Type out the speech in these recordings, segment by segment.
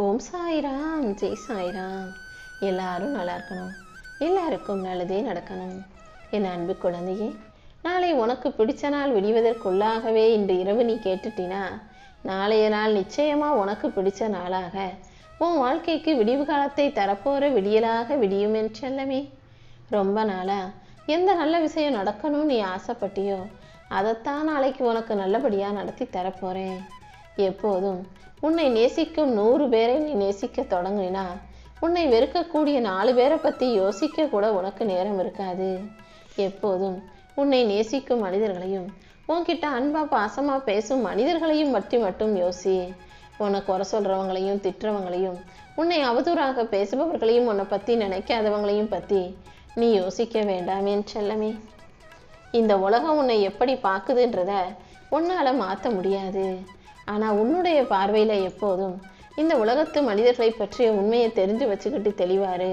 ஓம் சாய்ராம், ஜெய் சாய்ராம். எல்லாரும் நல்லா இருக்கணும், எல்லாருக்கும் நல்லதே நடக்கணும். என் அன்பு குழந்தையே, நாளை உனக்கு பிடிச்ச நாள் விடிவதற்குள்ளாகவே இன்று இரவு நீ கேட்டுட்டினா நாளைய நாள் நிச்சயமா உனக்கு பிடிச்ச நாளாக உன் வாழ்க்கைக்கு விடிவு காலத்தை தரப்போற விடியலாக விடியும் என் செல்லமே. ரொம்ப நாளா எந்த நல்ல விஷயம் நடக்கணும்னு நீ ஆசைப்பட்டியோ அதைத்தான் நாளைக்கு உனக்கு நல்லபடியா நடத்தி தரப்போறேன். எப்போதும் உன்னை நேசிக்கும் 100 பேரை நீ நேசிக்க தொடங்கினா உன்னை வெறுக்கக்கூடிய 4 பேரை பத்தி யோசிக்க கூட உனக்கு நேரம் இருக்காது. எப்போதும் உன்னை நேசிக்கும் மனிதர்களையும் உன்கிட்ட அன்பா பாசமா பேசும் மனிதர்களையும் பற்றி மட்டும் யோசி. உன்னை குறை சொல்றவங்களையும் திட்டுறவங்களையும் உன்னை அவதூறாக பேசுபவர்களையும் உன்னை பத்தி நினைக்காதவங்களையும் பத்தி நீ யோசிக்க வேண்டாம் என் செல்லமே. இந்த உலகம் உன்னை எப்படி பார்க்குதுன்றத உன்னால மாற்ற முடியாது. ஆனா உன்னுடைய பார்வையில எப்போதும் இந்த உலகத்து மனிதர்களை பற்றிய உண்மையை தெரிஞ்சு வச்சுக்கிட்டு தெளிவாரு.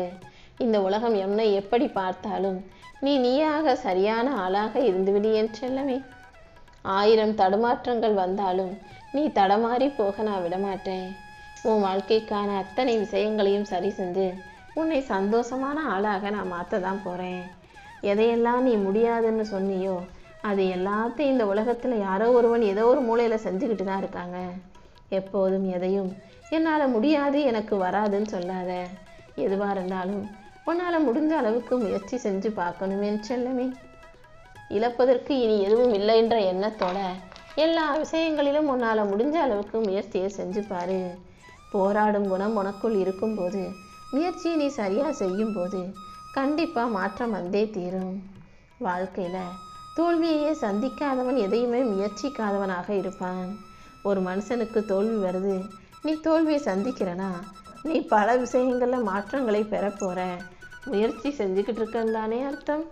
இந்த உலகம் என்னை எப்படி பார்த்தாலும் நீயாக சரியான ஆளாக இருந்துவிடு என் செல்லமே. 1000 தடுமாற்றங்கள் வந்தாலும் நீ தடமாறி போக நான் விடமாட்டேன். உன் வாழ்க்கைக்கான அத்தனை விஷயங்களையும் சரி செஞ்சு உன்னை சந்தோஷமான ஆளாக நான் மாற்ற தான் போறேன். எதையெல்லாம் நீ முடியாதுன்னு சொன்னியோ அது எல்லாத்தையும் இந்த உலகத்துல யாரோ ஒருவன் ஏதோ ஒரு மூலையில செஞ்சுக்கிட்டு தான் இருக்காங்க. எப்போதும் எதையும் என்னால முடியாது, எனக்கு வராதுன்னு சொல்லாத. எதுவா இருந்தாலும் உன்னால முடிஞ்ச அளவுக்கு முயற்சி செஞ்சு பார்க்கணும் என் செல்லமே. இழப்பதற்கு இனி எதுவும் இல்லை என்ற எண்ணத்தோட எல்லா விஷயங்களிலும் உன்னால முடிஞ்ச அளவுக்கு முயற்சியை செஞ்சு பாரு. போராடும் குணம் உனக்குள் இருக்கும்போது, முயற்சியை நீ சரியா செய்யும் போது கண்டிப்பா மாற்றம் வந்தே தீரும். வாழ்க்கையில தோல்வியையே சந்திக்காதவன் எதையுமே முயற்சிக்காதவனாக இருப்பான். ஒரு மனுஷனுக்கு தோல்வி வருது, நீ தோல்வியை சந்திக்கிறனா நீ பல விஷயங்கள்ல மாற்றங்களை பெற போற. முயற்சி செஞ்சுக்கிட்டு இருக்கன்னு தானே அர்த்தம்.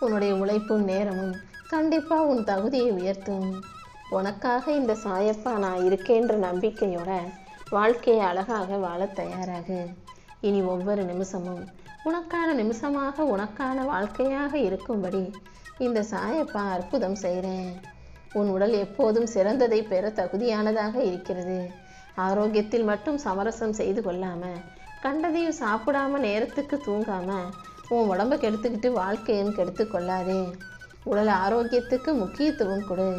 உன்னுடைய உழைப்பும் நேரமும் கண்டிப்பா உன் தகுதியை உயர்த்தும். உனக்காக இந்த சாயப்பா நான் இருக்கேன்ற நம்பிக்கையோட வாழ்க்கையை அழகாக வாழ தயாராகு. இனி ஒவ்வொரு நிமிஷமும் உனக்கான நிமிஷமாக உனக்கான வாழ்க்கையாக இருக்கும்படி இந்த சாயப்பா அற்புதம் செய்கிறேன். உன் உடல் எப்போதும் சிறந்ததை பெற தகுதியானதாக இருக்கிறது. ஆரோக்கியத்தில் மட்டும் சமரசம் செய்து கொள்ளாம, கண்டதையும் சாப்பிடாம நேரத்துக்கு தூங்காம உன் உடம்பை கெடுத்துக்கிட்டு வாழ்க்கையும் கெடுத்து கொள்ளாதே. உடல் ஆரோக்கியத்துக்கு முக்கியத்துவம் கொடு.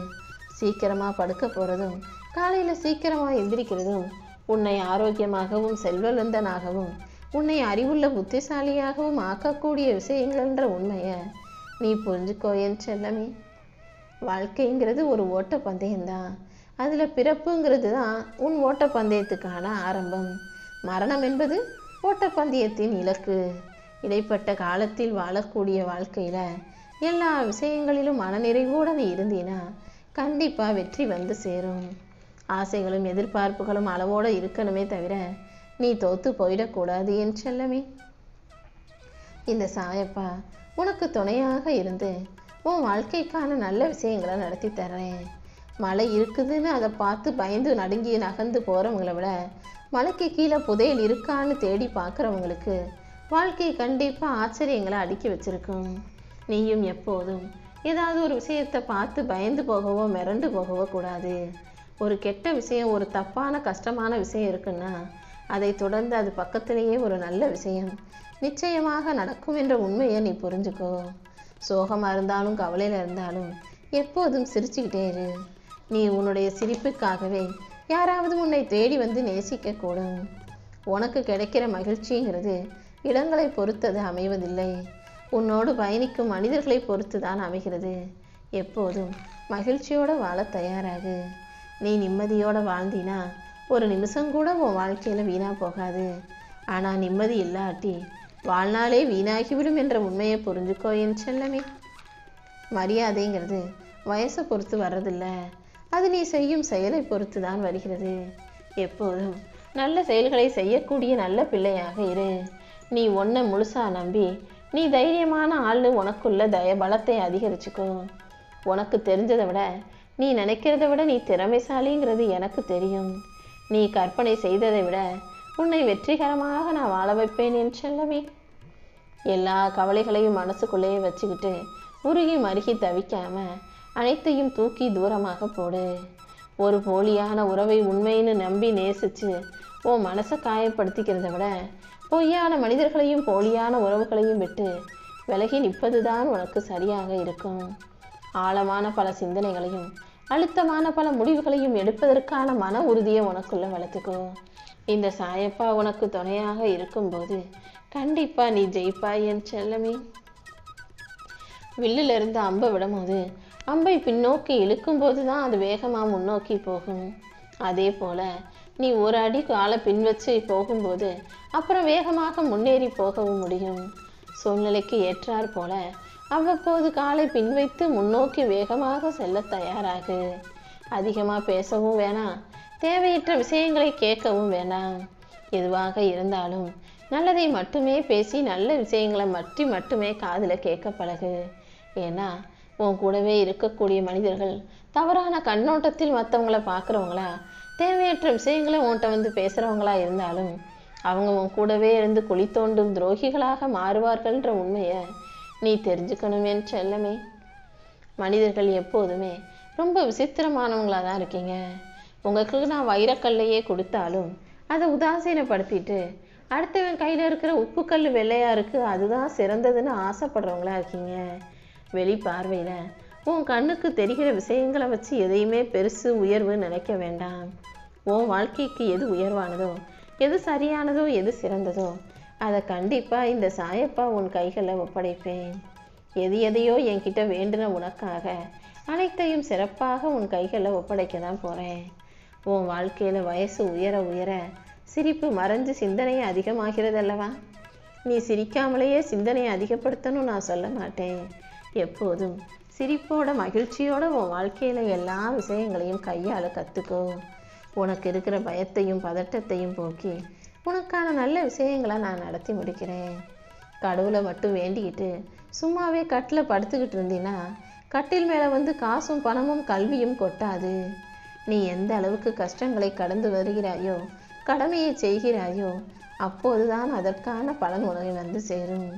சீக்கிரமா படுக்க போறதும் காலையில சீக்கிரமா எந்திரிக்கிறதும் உன்னை ஆரோக்கியமாகவும் செல்வந்தனாகவும் உன்னை அறிவுள்ள புத்திசாலியாகவும் ஆக்கக்கூடிய விஷயங்கள்ன்ற உண்மையை நீ புரிஞ்சுக்கோ என் செல்லமே. வாழ்க்கைங்கிறது ஒரு ஓட்டப்பந்தயம்தான். அதுல பிறப்புங்கிறது தான் உன் ஓட்டப்பந்தயத்துக்கான ஆரம்பம். மரணம் என்பது ஓட்டப்பந்தயத்தின் இலக்கு. இடைப்பட்ட காலத்தில் வாழக்கூடிய வாழ்க்கையில எல்லா விஷயங்களிலும் மனநிறைவோடு நீ இருந்தீனா கண்டிப்பா வெற்றி வந்து சேரும். ஆசைகளும் எதிர்பார்ப்புகளும் அளவோட இருக்கணுமே தவிர நீ தோத்து போயிடக்கூடாது என் செல்லமே. இந்த சாயப்பா உனக்கு துணையாக இருந்து உன் வாழ்க்கைக்கான நல்ல விஷயங்களை நடத்தி தர்றேன். மழை இருக்குதுன்னு அதை பார்த்து பயந்து நடுங்கி நகர்ந்து போறவங்களை விட மலைக்கு கீழே புதையல் இருக்கான்னு தேடி பார்க்குறவங்களுக்கு வாழ்க்கை கண்டிப்பா ஆச்சரியங்களை அடுக்கி வச்சிருக்கும். நீயும் எப்போதும் ஏதாவது ஒரு விஷயத்தை பார்த்து பயந்து போகவோ மிரண்டு போகவோ கூடாது. ஒரு கெட்ட விஷயம், ஒரு தப்பான கஷ்டமான விஷயம் இருக்குன்னா அதை தொடர்ந்து அது பக்கத்திலேயே ஒரு நல்ல விஷயம் நிச்சயமாக நடக்கும் என்ற உண்மையை நீ புரிஞ்சுக்கோ. சோகமா இருந்தாலும் கவலையில இருந்தாலும் எப்போதும் சிரிச்சுக்கிட்டே இரு. நீ உன்னுடைய சிரிப்புக்காகவே யாராவது உன்னை தேடி வந்து நேசிக்க கூடும். உனக்கு கிடைக்கிற மகிழ்ச்சிங்கிறது இடங்களை பொறுத்தது அமைவதில்லை, உன்னோடு பயணிக்கும் மனிதர்களை பொறுத்து தான் அமைகிறது. எப்போதும் மகிழ்ச்சியோட வாழ தயாராகு. நீ நிம்மதியோட வாழ்ந்தினா ஒரு நிமிஷம் கூட உன் வாழ்க்கையில வீணா போகாது. ஆனா நிம்மதி இல்லாட்டி வாழ்நாளே வீணாகிவிடும் என்ற உண்மையை புரிஞ்சுக்கோ என் செல்லமே. மரியாதைங்கிறது வயசை பொறுத்து வர்றதில்ல, அது நீ செய்யும் செயலை பொறுத்து தான் வருகிறது. எப்போதும் நல்ல செயல்களை செய்யக்கூடிய நல்ல பிள்ளையாக இரு. நீ உன்னை முழுசா நம்பி நீ தைரியமான ஆளு உனக்குள்ள பலத்தை அதிகரிச்சுக்கோ. உனக்கு தெரிஞ்சதை விட நீ நினைக்கிறத விட நீ திறமைசாலிங்கிறது எனக்கு தெரியும். நீ கற்பனை செய்ததை விட உன்னை வெற்றிகரமாக நான் வாழ வைப்பேன் என் செல்லமே. எல்லா கவலைகளையும் மனசுக்குள்ளேயே வச்சுக்கிட்டு உருகி மருகி தவிக்காம அனைத்தையும் தூக்கி தூரமாக போடு. ஒரு போலியான உறவை உண்மைன்னு நம்பி நேசிச்சு உன் மனசை காயப்படுத்திக்கிறத விட பொய்யான மனிதர்களையும் போலியான உறவுகளையும் விட்டு விலகி நிற்பதுதான் உனக்கு சரியாக இருக்கும். ஆழமான பல சிந்தனைகளையும் அழுத்தமான பல முடிவுகளையும் எடுப்பதற்கான மன உறுதியை உனக்குள்ள வளர்த்துக்கோ. இந்த சாயப்பா உனக்கு துணையாக இருக்கும்போது கண்டிப்பா நீ ஜெயிப்பாய் என் செல்லமே. வில்லில் இருந்து அம்பை விடும்போது அம்பை பின்னோக்கி இழுக்கும் போது தான் அது வேகமாக முன்னோக்கி போகும். அதே போல நீ ஒரு அடி காலை பின் வச்சு போகும்போது அப்புறம் வேகமாக முன்னேறி போகவும் முடியும். சூழ்நிலைக்கு ஏற்றாற் போல அவ்வப்போது காலை பின் வைத்து முன்னோக்கி வேகமாக செல்ல தயாராகு. அதிகமாக பேசவும் வேணாம், தேவையற்ற விஷயங்களை கேட்கவும் வேணாம். எதுவாக இருந்தாலும் நல்லதை மட்டுமே பேசி நல்ல விஷயங்களை மட்டுமே காதில் கேட்க பழகு. ஏன்னா உன் கூடவே இருக்கக்கூடிய மனிதர்கள் தவறான கண்ணோட்டத்தில் மற்றவங்களை பார்க்குறவங்களா, தேவையற்ற விஷயங்களை உன்கிட்ட வந்து பேசுகிறவங்களா இருந்தாலும் அவங்க உன் கூடவே இருந்து குழி தோண்டும் துரோகிகளாக மாறுவார்கள்ன்ற உண்மையை நீ தெரிஞ்சுக்கணுமேன்னு செல்லமே. மனிதர்கள் எப்போதுமே ரொம்ப விசித்திரமானவங்களாக தான் இருக்கீங்க. உங்களுக்கு நான் வைரக்கல்லையே கொடுத்தாலும் அதை உதாசீனப்படுத்திட்டு அடுத்தவன் கையில் இருக்கிற உப்புக்கல் வெள்ளையாக இருக்குது அதுதான் சிறந்ததுன்னு ஆசைப்படுறவங்களா இருக்கீங்க. வெளி பார்வையில் உன் கண்ணுக்கு தெரிகிற விஷயங்களை வச்சு எதையுமே பெருசு உயர்வு நினைக்க வேண்டாம். உன் வாழ்க்கைக்கு எது உயர்வானதோ, எது சரியானதோ, எது சிறந்ததோ அதை கண்டிப்பாக இந்த சாயப்பா உன் கைகளில் ஒப்படைப்பேன். எதையோ என்கிட்ட வேண்டுன உனக்காக அனைத்தையும் சிறப்பாக உன் கைகளில் ஒப்படைக்க தான் போகிறேன். உன் வாழ்க்கையில் வயசு உயர உயர சிரிப்பு மறைஞ்சு சிந்தனையை அதிகமாகிறது அல்லவா? நீ சிரிக்காமலேயே சிந்தனையை அதிகப்படுத்தணும் நான் சொல்ல மாட்டேன். எப்போதும் சிரிப்போட மகிழ்ச்சியோட உன் வாழ்க்கையில் எல்லா விஷயங்களையும் கையாள கற்றுக்கோ. உனக்கு இருக்கிற பயத்தையும் பதட்டத்தையும் போக்கி உனக்கான நல்ல விஷயங்களை நான் நடத்தி முடிக்கிறேன். கடவுளை மட்டும் வேண்டிக்கிட்டு சும்மாவே கட்டில் படுத்துக்கிட்டு இருந்தீன்னா கட்டில் மேலே வந்து காசும் பணமும் கல்வியும் கொட்டாது. நீ எந்த அளவுக்கு கஷ்டங்களை கடந்து வருகிறாயோ, கடமையை செய்கிறாயோ, அப்போதுதான் அதற்கான பலன் உனக்கு வந்து சேரும்.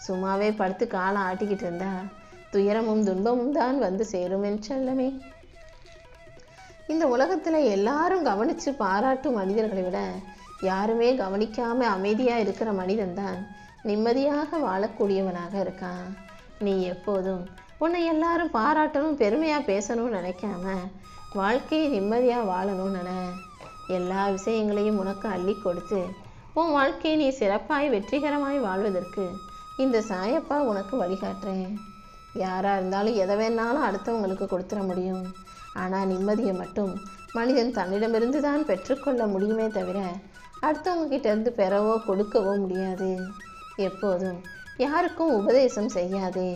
சும்மாவே படுத்து காலம் ஆட்டிக்கிட்டு இருந்தா துயரமும் துன்பமும் தான் வந்து சேரும் என் செல்லமே. இந்த உலகத்தில் எல்லாரும் கவனித்து பாராட்டும் மனிதர்களை விட யாருமே கவனிக்காம அமைதியாக இருக்கிற மனிதன்தான் நிம்மதியாக வாழக்கூடியவனாக இருக்கான். நீ எப்போதும் உன்னை எல்லாரும் பாராட்டணும் பெருமையாக பேசணும்னு நினைக்காம வாழ்க்கையை நிம்மதியாக வாழணும்னு நினை. எல்லா விஷயங்களையும் உனக்கு அள்ளி கொடுத்து உன் வாழ்க்கையை நீ சிறப்பாய் வெற்றிகரமாய் வாழ்வதற்கு இந்த சாயப்பா உனக்கு வழிகாட்டுறேன். யாராக இருந்தாலும் எதை வேணாலும் அடுத்தவங்களுக்கு கொடுத்துட முடியும். ஆனால் நிம்மதியை மட்டும் மனிதன் தன்னிடமிருந்து தான் பெற்றுக்கொள்ள முடியுமே தவிர அடுத்தவங்க கிட்ட இருந்து பெறவோ கொடுக்கவோ முடியாது. எப்போதும் யாருக்கும் உபதேசம் செய்யாதே.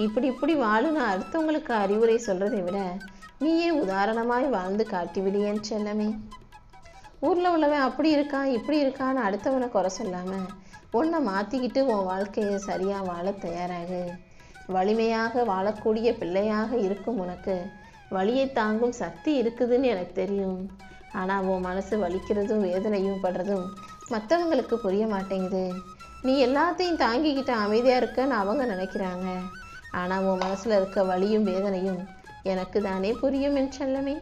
இப்படி வாழும் நான் அடுத்தவங்களுக்கு அறிவுரை சொல்கிறதை விட நீயே உதாரணமாய் வாழ்ந்து காட்டிவிடியேன்னு செல்லமே. ஊரில் உள்ளவன் அப்படி இருக்கான் இப்படி இருக்கான்னு அடுத்தவனை குறை சொல்லாமல் உன்னை மாற்றிக்கிட்டு உன் வாழ்க்கையை சரியாக வாழ தயாராகு. வலிமையாக வாழக்கூடிய பிள்ளையாக இருக்கும் உனக்கு வலியை தாங்கும் சக்தி இருக்குதுன்னு எனக்கு தெரியும். ஆனால் உன் மனசு வலிக்கிறதும் வேதனையும் படுறதும் மற்றவங்களுக்கு புரிய மாட்டேங்குது. நீ எல்லாத்தையும் தாங்கிக்கிட்டு அமைதியாக இருக்கன்னு அவங்க நினைக்கிறாங்க. ஆனால் உன் மனசில் இருக்க வலியும் வேதனையும் எனக்கு தானே புரியும் என் செல்லமே.